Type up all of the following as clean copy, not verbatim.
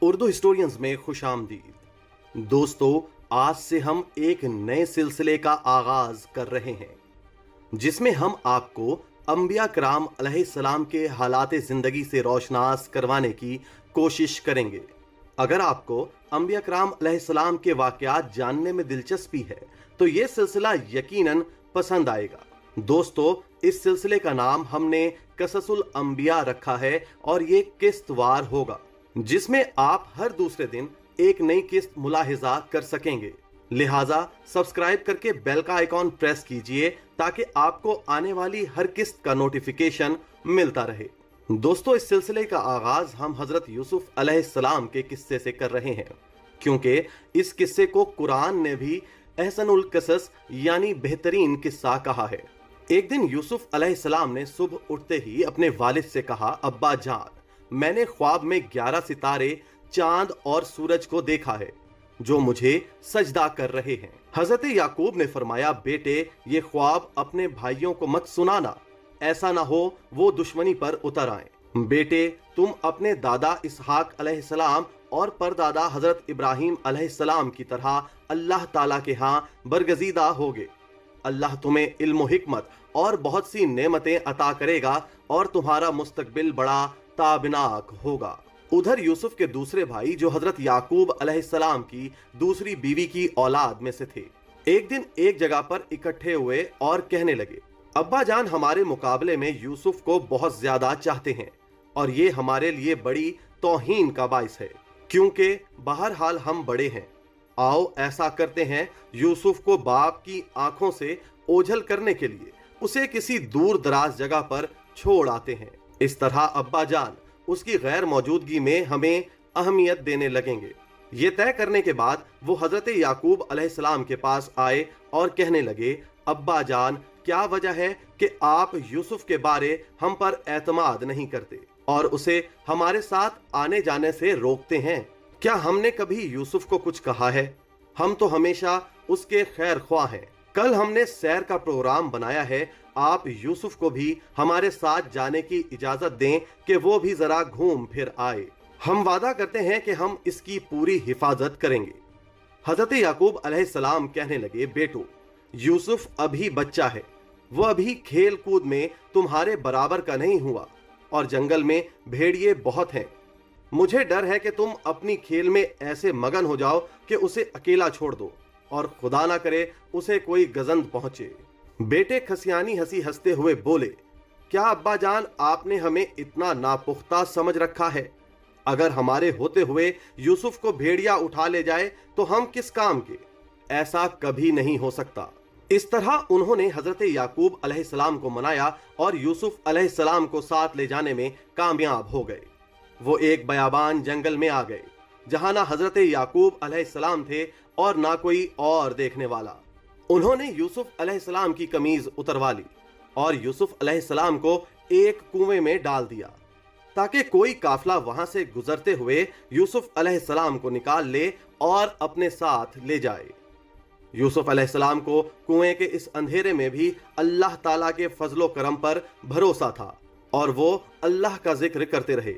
Urdu historians में खुश आमदीद। दोस्तों, आज से हम एक नए सिलसिले का आगाज कर रहे हैं जिसमें हम आपको अंबिया कराम अलैहिस्सलाम के हालात जिंदगी से रोशनास करवाने की कोशिश करेंगे। अगर आपको अंबिया कराम अलैहिस्सलाम के वाकयात जानने में दिलचस्पी है तो ये सिलसिला यकीनन पसंद आएगा। दोस्तों, इस सिलसिले का नाम हमने कससुल अंबिया रखा है और ये किस्तवार होगा जिसमें आप हर दूसरे दिन एक नई किस्त मुलाहिजा कर सकेंगे। लिहाजा सब्सक्राइब करके बेल का आइकॉन प्रेस कीजिए ताकि आपको आने वाली हर किस्त का नोटिफिकेशन मिलता रहे। दोस्तों, इस सिलसिले का आगाज हम हजरत यूसुफ अलैहिस्सलाम के किस्से से कर रहे हैं क्योंकि इस किस्से को कुरान ने भी अहसनुल कसस यानी बेहतरीन किस्सा कहा है। एक दिन यूसुफ अलैहिस्सलाम ने सुबह उठते ही अपने वालिद से कहा, अब्बा जान, मैंने ख्वाब में 11 सितारे, चांद और सूरज को देखा है जो मुझे सजदा कर रहे हैं। हजरत याकूब ने फरमाया, बेटे, ये ख्वाब अपने भाइयों को मत सुनाना, ऐसा ना हो वो दुश्मनी पर उतर आए। बेटे, तुम अपने दादा इसहाक अलैहिस्सलाम और परदादा हजरत इब्राहिम अलैहिस्सलाम की तरह अल्लाह ताला के यहाँ बरगजीदा होगे। अल्लाह तुम्हें इल्म हिकमत और बहुत सी नेमतें अता करेगा और तुम्हारा मुस्तकबिल बड़ा ताबनाक होगा। उधर यूसुफ के दूसरे भाई जो हजरत याकूब अलैहिस्सलाम की दूसरी बीवी की औलाद में से थे, एक दिन एक जगह पर इकट्ठे हुए और कहने लगे, अब्बा जान हमारे मुकाबले में यूसुफ को बहुत ज्यादा चाहते हैं और ये हमारे लिए बड़ी तौहीन का बाइस है क्योंकि बहरहाल हम बड़े हैं। आओ ऐसा करते हैं, यूसुफ को बाप की आंखों से ओझल करने के लिए उसे किसी दूर दराज जगह पर छोड़ आते हैं। इस तरह अब्बा जान उसकी गैर मौजूदगी में हमें अहमियत देने लगेंगे। ये तय करने के बाद वो हजरत याकूब अलैहिस्सलाम के पास आए और कहने लगे, अब्बा जान, क्या वजह है कि आप यूसुफ के बारे हम पर एतमाद नहीं करते और उसे हमारे साथ आने जाने से रोकते हैं? क्या हमने कभी यूसुफ को कुछ कहा है? हम तो हमेशा उसके खैर ख्वाह हैं। कल हमने सैर का प्रोग्राम बनाया है, आप यूसुफ को भी हमारे साथ जाने की इजाजत दें कि वो भी जरा घूम फिर आए। हम वादा करते हैं कि हम इसकी पूरी हिफाजत करेंगे। हजरत याकूब अलैहिस्सलाम कहने लगे, बेटो, यूसुफ अभी बच्चा है, वो अभी खेल कूद में तुम्हारे बराबर का नहीं हुआ और जंगल में भेड़िए बहुत हैं। मुझे डर है कि तुम अपनी खेल में ऐसे मगन हो जाओ कि उसे अकेला छोड़ दो और खुदा ना करे उसे कोई गजंद पहुंचे। बेटे खसियानी हंसी हंसते हुए बोले, क्या अब्बा जान आपने हमें इतना नापुख्ता समझ रखा है? अगर हमारे होते हुए यूसुफ को भेड़िया उठा ले जाए तो हम किस काम के? ऐसा कभी नहीं हो सकता। इस तरह उन्होंने हजरत याकूब अलैहिस्सलाम को मनाया और यूसुफ अलैहिस्सलाम को साथ ले जाने में कामयाब हो गए। वो एक बयाबान जंगल में आ गए जहां ना हजरत याकूब अलैहिस्सलाम थे और ना कोई और देखने वाला। उन्होंने यूसुफ अलैहिस्सलाम की कमीज उतरवा ली और यूसुफ अलैहिस्सलाम को एक कुएं में डाल दिया ताकि कोई काफिला वहां से गुजरते हुए यूसुफ अलैहिस्सलाम को निकाल ले और अपने साथ ले जाए। यूसुफ अलैहिस्सलाम को कुएं के इस अंधेरे में भी अल्लाह ताला के फजलो करम पर भरोसा था और वो अल्लाह का जिक्र करते रहे।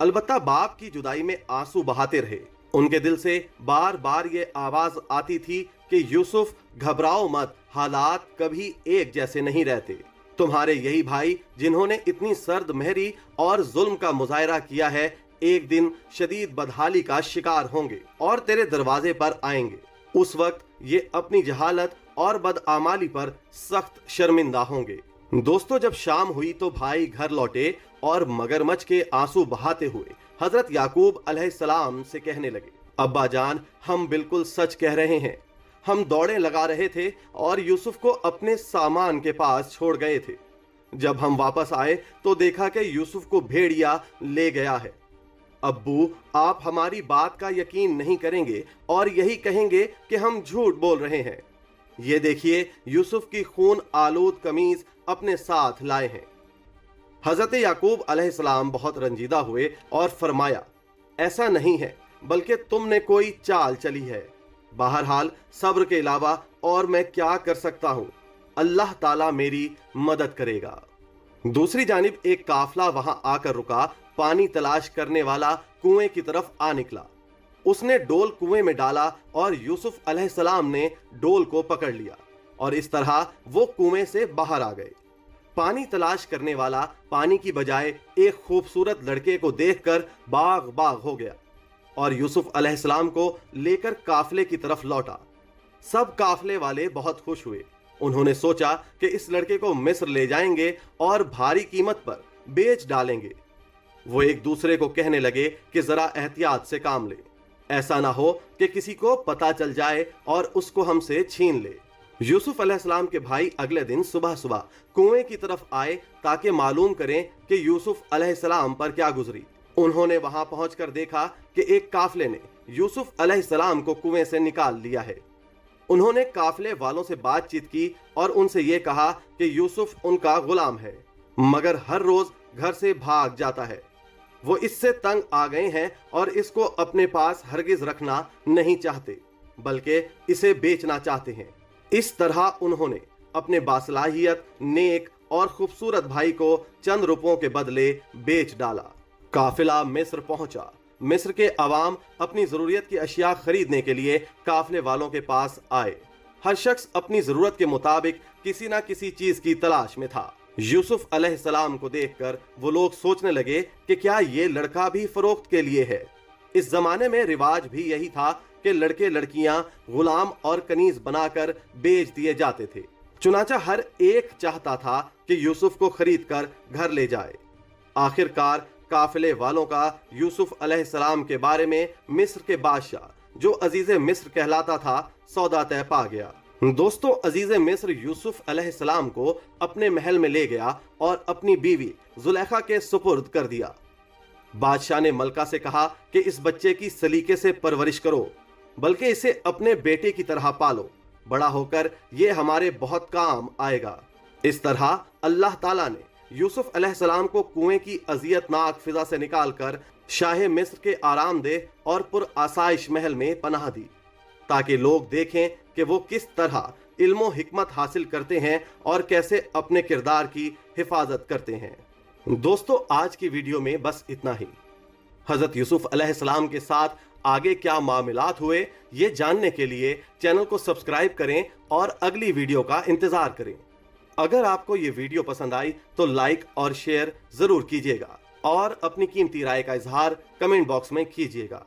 अलबत्ता बाप की जुदाई में आंसू बहाते रहे। उनके दिल से बार बार ये आवाज आती थी कि यूसुफ, घबराओ मत, हालात कभी एक जैसे नहीं रहते। तुम्हारे यही भाई जिन्होंने इतनी सर्द महरी और जुल्म का मुजाहरा किया है, एक दिन शदीद बदहाली का शिकार होंगे और तेरे दरवाजे पर आएंगे। उस वक्त ये अपनी जहालत और बदआमाली पर सख्त शर्मिंदा होंगे। दोस्तों, जब शाम हुई तो भाई घर लौटे और मगरमच्छ के आंसू बहाते हुए हजरत याकूब अलैहिस्सलाम से कहने लगे, अब्बा जान, हम बिल्कुल सच कह रहे हैं। हम दौड़े लगा रहे थे और यूसुफ को अपने सामान के पास छोड़ गए थे। जब हम वापस आए तो देखा कि यूसुफ को भेड़िया ले गया है। अब्बू, आप हमारी बात का यकीन नहीं करेंगे और यही कहेंगे कि हम झूठ बोल रहे हैं। ये देखिए, यूसुफ की खून आलूद कमीज अपने साथ लाए हैं। हजरत याकूब अलैहिस्सलाम बहुत रंजीदा हुए और फरमाया, ऐसा नहीं है, बल्कि तुमने कोई चाल चली है। बहरहाल सब्र के अलावा और मैं क्या कर सकता हूं? अल्लाह ताला मेरी मदद करेगा। दूसरी जानिब एक काफिला वहां आकर रुका پانی تلاش کرنے والا کنویں کی طرف آ نکلا۔ اس نے ڈول کنویں میں ڈالا اور یوسف علیہ السلام نے ڈول کو پکڑ لیا اور اس طرح وہ کنویں سے باہر آ گئے۔ پانی تلاش کرنے والا پانی کی بجائے ایک خوبصورت لڑکے کو دیکھ کر باغ باغ ہو گیا اور یوسف علیہ السلام کو لے کر قافلے کی طرف لوٹا۔ سب قافلے والے بہت خوش ہوئے۔ انہوں نے سوچا کہ اس لڑکے کو مصر لے جائیں گے اور بھاری قیمت پر بیچ ڈالیں گے۔ وہ ایک دوسرے کو کہنے لگے کہ ذرا احتیاط سے کام لے، ایسا نہ ہو کہ کسی کو پتا چل جائے اور اس کو ہم سے چھین لے۔ یوسف علیہ السلام کے بھائی اگلے دن صبح صبح کنویں کی طرف آئے تاکہ معلوم کریں کہ یوسف علیہ السلام پر کیا گزری۔ انہوں نے وہاں پہنچ کر دیکھا کہ ایک قافلے نے یوسف علیہ السلام کو کنویں سے نکال لیا ہے۔ انہوں نے قافلے والوں سے بات چیت کی اور ان سے یہ کہا کہ یوسف ان کا غلام ہے، مگر ہر روز گھر سے بھاگ جاتا ہے۔ وہ اس سے تنگ آ گئے ہیں اور اس کو اپنے پاس ہرگز رکھنا نہیں چاہتے، بلکہ اسے بیچنا چاہتے ہیں۔ اس طرح انہوں نے اپنے باصلاحیت، نیک اور خوبصورت بھائی کو چند روپوں کے بدلے بیچ ڈالا۔ قافلہ مصر پہنچا۔ مصر کے عوام اپنی ضروریت کی اشیاء خریدنے کے لیے قافلے والوں کے پاس آئے۔ ہر شخص اپنی ضرورت کے مطابق کسی نہ کسی چیز کی تلاش میں تھا۔ یوسف علیہ السلام کو دیکھ کر وہ لوگ سوچنے لگے کہ کیا یہ لڑکا بھی فروخت کے لیے ہے۔ اس زمانے میں رواج بھی یہی تھا کہ لڑکے لڑکیاں غلام اور کنیز بنا کر بیچ دیے جاتے تھے۔ چنانچہ ہر ایک چاہتا تھا کہ یوسف کو خرید کر گھر لے جائے۔ آخر کار قافلے والوں کا یوسف علیہ السلام کے بارے میں مصر کے بادشاہ، جو عزیز مصر کہلاتا تھا، سودا طے پا گیا۔ دوستو، عزیز مصر یوسف علیہ السلام کو اپنے محل میں لے گیا اور اپنی بیوی زلیخا کے سپرد کر دیا۔ بادشاہ نے ملکہ سے کہا کہ اس بچے کی سلیقے سے پرورش کرو، بلکہ اسے اپنے بیٹے کی طرح پالو، بڑا ہو کر یہ ہمارے بہت کام آئے گا۔ اس طرح اللہ تعالیٰ نے یوسف علیہ السلام کو کنویں کی اذیت ناک فضا سے نکال کر شاہ مصر کے آرام دہ اور پر آسائش محل میں پناہ دی، تاکہ لوگ دیکھیں کہ وہ کس طرح علم و حکمت حاصل کرتے ہیں اور کیسے اپنے کردار کی حفاظت کرتے ہیں۔ دوستو، آج کی ویڈیو میں بس اتنا ہی۔ حضرت یوسف علیہ السلام کے ساتھ آگے کیا معاملات ہوئے، یہ جاننے کے لیے چینل کو سبسکرائب کریں اور اگلی ویڈیو کا انتظار کریں۔ اگر آپ کو یہ ویڈیو پسند آئی تو لائک اور شیئر ضرور کیجیے گا اور اپنی قیمتی رائے کا اظہار کمنٹ باکس میں کیجیے گا۔